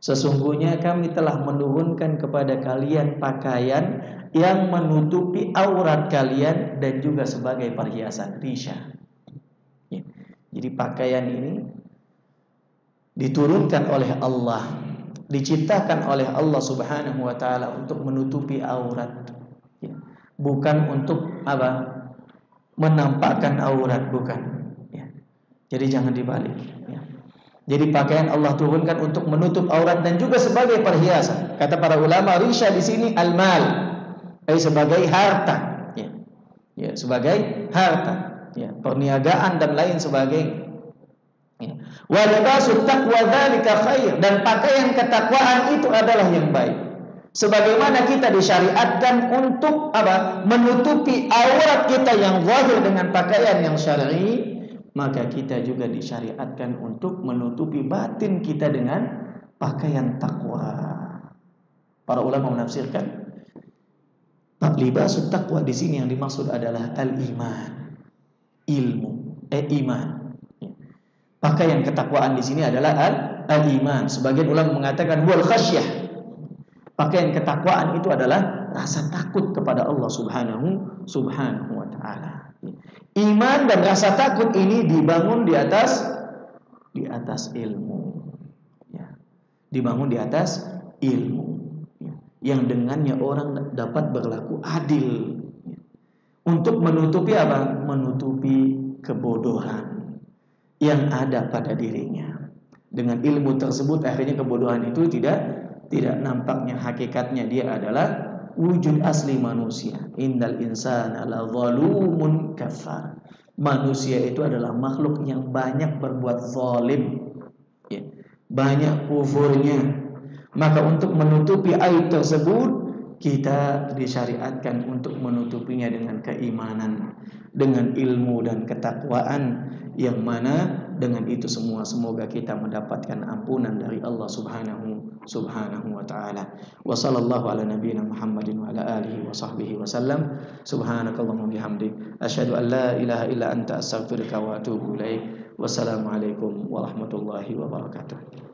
Sesungguhnya kami telah menurunkan kepada kalian pakaian yang menutupi aurat kalian dan juga sebagai perhiasan risha. Ya. Jadi pakaian ini diturunkan oleh Allah, diciptakan oleh Allah Subhanahu wa taala untuk menutupi aurat. Ya. Bukan untuk apa? Menampakkan aurat, bukan. Ya. Jadi jangan dibalik. Ya. Jadi pakaian Allah turunkan untuk menutup aurat dan juga sebagai perhiasan. Kata para ulama, risha di sini al-mal, sebagai harta. Ya. Ya, sebagai harta. Ya, perniagaan dan lain sebagainya. Ya. Wa libasut taqwa dzalika khair, dan pakaian ketakwaan itu adalah yang baik. Sebagaimana kita disyariatkan untuk apa? Menutupi aurat kita yang zahir dengan pakaian yang syar'i, maka kita juga disyariatkan untuk menutupi batin kita dengan pakaian takwa. Para ulama menafsirkan libasut taqwa di sini yang dimaksud adalah al-iman, ilmu, iman. Pakaian ketakwaan di sini adalah al-iman. Sebagian ulama mengatakan wal khasyah. Pakaian ketakwaan itu adalah rasa takut kepada Allah Subhanahu wa taala. Iman dan rasa takut ini dibangun di atas ilmu. Ya. Dibangun di atas ilmu. Ya. Yang dengannya orang dapat berlaku adil. Ya. Untuk menutupi apa? Menutupi kebodohan yang ada pada dirinya. Dengan ilmu tersebut akhirnya kebodohan itu tidak nampaknya, hakikatnya dia adalah wujud asli manusia. Innal insana la zalumun kafar. Manusia itu adalah makhluk yang banyak berbuat zalim, ya, banyak kufurnya. Maka untuk menutupi aib tersebut kita disyariatkan untuk menutupinya dengan keimanan, dengan ilmu dan ketakwaan, yang mana dengan itu semua semoga kita mendapatkan ampunan dari Allah Subhanahu wa taala. Wa sallallahu ala nabiyyina Muhammadin wa ala alihi wa sahbihi wa sallam. Subhanakallahumma bihamdik asyhadu an la ilaha illa anta astaghfiruka wa atubu ilaik. Wassalamualaikum warahmatullahi wabarakatuh.